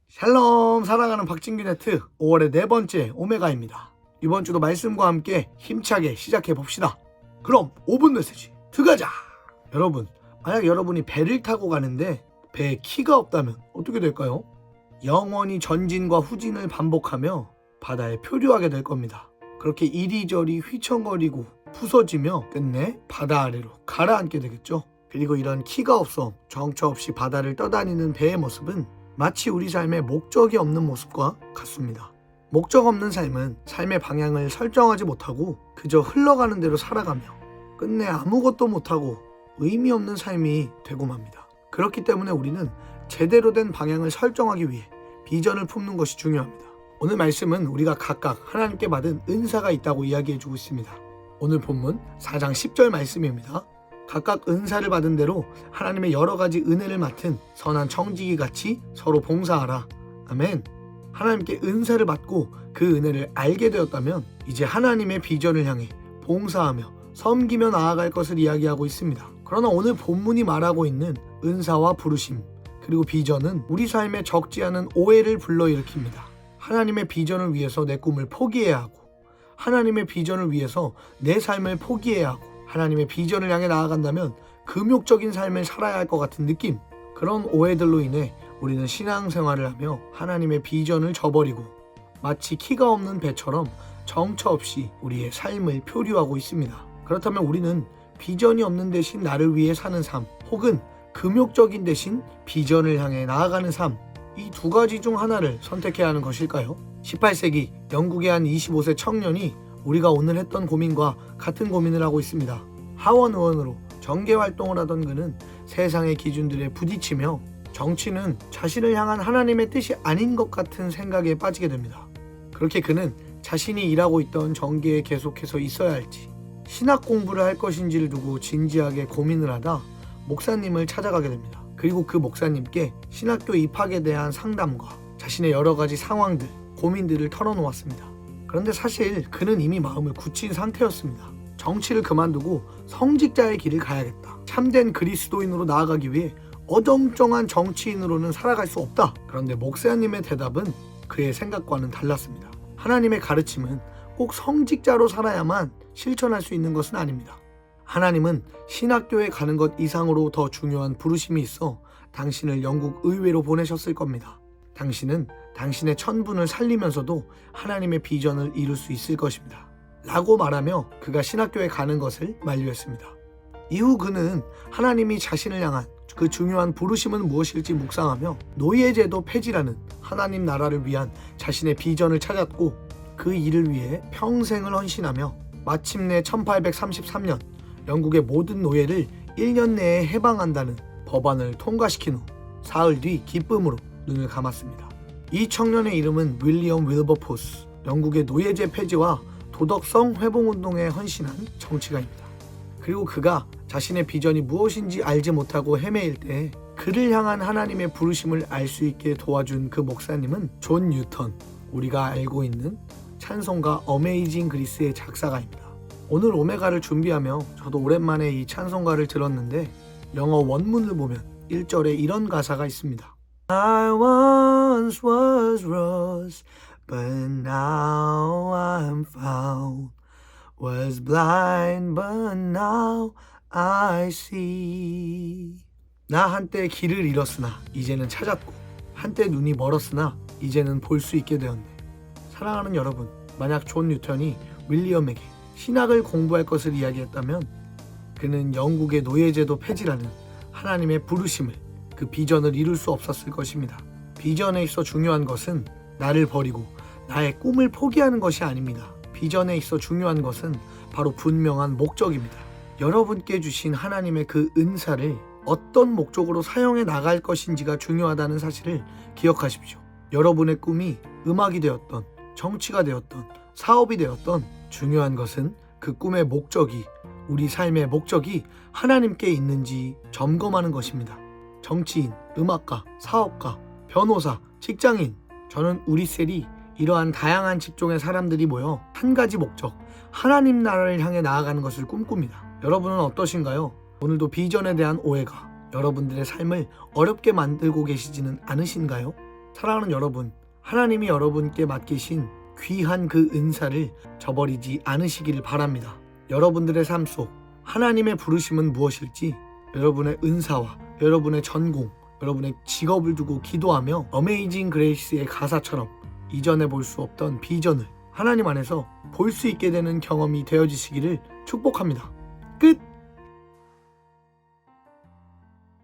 샬롬, 사랑하는 박진규 네트 5월의 네 번째 오메가입니다. 이번 주도 말씀과 함께 힘차게 시작해 봅시다. 그럼 5분 메시지 들어가자. 여러분, 만약 여러분이 배를 타고 가는데 배에 키가 없다면 어떻게 될까요? 영원히 전진과 후진을 반복하며 바다에 표류하게 될 겁니다. 그렇게 이리저리 휘청거리고 부서지며 끝내 바다 아래로 가라앉게 되겠죠. 그리고 이런 키가 없어 정처 없이 바다를 떠다니는 배의 모습은 마치 우리 삶에 목적이 없는 모습과 같습니다. 목적 없는 삶은 삶의 방향을 설정하지 못하고 그저 흘러가는 대로 살아가며 끝내 아무것도 못하고 의미 없는 삶이 되고 맙니다. 그렇기 때문에 우리는 제대로 된 방향을 설정하기 위해 비전을 품는 것이 중요합니다. 오늘 말씀은 우리가 각각 하나님께 받은 은사가 있다고 이야기해주고 있습니다. 오늘 본문 4장 10절 말씀입니다. 각각 은사를 받은 대로 하나님의 여러 가지 은혜를 맡은 선한 청지기 같이 서로 봉사하라. 아멘. 하나님께 은사를 받고 그 은혜를 알게 되었다면 이제 하나님의 비전을 향해 봉사하며 섬기며 나아갈 것을 이야기하고 있습니다. 그러나 오늘 본문이 말하고 있는 은사와 부르심 그리고 비전은 우리 삶에 적지 않은 오해를 불러일으킵니다. 하나님의 비전을 위해서 내 꿈을 포기해야 하고 하나님의 비전을 위해서 내 삶을 포기해야 하고 하나님의 비전을 향해 나아간다면 금욕적인 삶을 살아야 할 것 같은 느낌, 그런 오해들로 인해 우리는 신앙생활을 하며 하나님의 비전을 저버리고 마치 키가 없는 배처럼 정처 없이 우리의 삶을 표류하고 있습니다. 그렇다면 우리는 비전이 없는 대신 나를 위해 사는 삶, 혹은 금욕적인 대신 비전을 향해 나아가는 삶, 이 두 가지 중 하나를 선택해야 하는 것일까요? 18세기 영국의 한 25세 청년이 우리가 오늘 했던 고민과 같은 고민을 하고 있습니다. 하원 의원으로 정계활동을 하던 그는 세상의 기준들에 부딪히며 정치는 자신을 향한 하나님의 뜻이 아닌 것 같은 생각에 빠지게 됩니다. 그렇게 그는 자신이 일하고 있던 정계에 계속해서 있어야 할지 신학 공부를 할 것인지를 두고 진지하게 고민을 하다 목사님을 찾아가게 됩니다. 그리고 그 목사님께 신학교 입학에 대한 상담과 자신의 여러 가지 상황들, 고민들을 털어놓았습니다. 그런데 사실 그는 이미 마음을 굳힌 상태였습니다. 정치를 그만두고 성직자의 길을 가야겠다. 참된 그리스도인으로 나아가기 위해 어정쩡한 정치인으로는 살아갈 수 없다. 그런데 목사님의 대답은 그의 생각과는 달랐습니다. 하나님의 가르침은 꼭 성직자로 살아야만 실천할 수 있는 것은 아닙니다. 하나님은 신학교에 가는 것 이상으로 더 중요한 부르심이 있어 당신을 영국 의회로 보내셨을 겁니다. 당신은 당신의 천분을 살리면서도 하나님의 비전을 이룰 수 있을 것입니다. 라고 말하며 그가 신학교에 가는 것을 만류했습니다. 이후 그는 하나님이 자신을 향한 그 중요한 부르심은 무엇일지 묵상하며 노예제도 폐지라는 하나님 나라를 위한 자신의 비전을 찾았고 그 일을 위해 평생을 헌신하며 마침내 1833년 영국의 모든 노예를 1년 내에 해방한다는 법안을 통과시킨 후 사흘 뒤 기쁨으로 눈을 감았습니다. 이 청년의 이름은 윌리엄 윌버포스, 영국의 노예제 폐지와 도덕성 회복운동에 헌신한 정치가입니다. 그리고 그가 자신의 비전이 무엇인지 알지 못하고 헤매일 때 그를 향한 하나님의 부르심을 알 수 있게 도와준 그 목사님은 존 뉴턴, 우리가 알고 있는 찬송가 어메이징 그리스의 작사가입니다. 오늘 오메가를 준비하며 저도 오랜만에 이 찬송가를 들었는데 영어 원문을 보면 1절에 이런 가사가 있습니다. I once was lost, but now I'm found. Was blind, but now I see. 나 한때 길을 잃었으나 이제는 찾았고 한때 눈이 멀었으나 이제는 볼 수 있게 되었네. 사랑하는 여러분, 만약 존 뉴턴이 윌리엄에게 신학을 공부할 것을 이야기했다면 그는 영국의 노예제도 폐지라는 하나님의 부르심을, 그 비전을 이룰 수 없었을 것입니다. 비전에 있어 중요한 것은 나를 버리고 나의 꿈을 포기하는 것이 아닙니다. 비전에 있어 중요한 것은 바로 분명한 목적입니다. 여러분께 주신 하나님의 그 은사를 어떤 목적으로 사용해 나갈 것인지가 중요하다는 사실을 기억하십시오. 여러분의 꿈이 음악이 되었던, 정치가 되었던, 사업이 되었던, 중요한 것은 그 꿈의 목적이, 우리 삶의 목적이 하나님께 있는지 점검하는 것입니다. 정치인, 음악가, 사업가, 변호사, 직장인, 저는 우리 셀이 이러한 다양한 직종의 사람들이 모여 한 가지 목적, 하나님 나라를 향해 나아가는 것을 꿈꿉니다. 여러분은 어떠신가요? 오늘도 비전에 대한 오해가 여러분들의 삶을 어렵게 만들고 계시지는 않으신가요? 사랑하는 여러분, 하나님이 여러분께 맡기신 귀한 그 은사를 저버리지 않으시기를 바랍니다. 여러분들의 삶 속 하나님의 부르심은 무엇일지 여러분의 은사와 여러분의 전공, 여러분의 직업을 두고 기도하며 어메이징 그레이스의 가사처럼 이전에 볼 수 없던 비전을 하나님 안에서 볼 수 있게 되는 경험이 되어지시기를 축복합니다.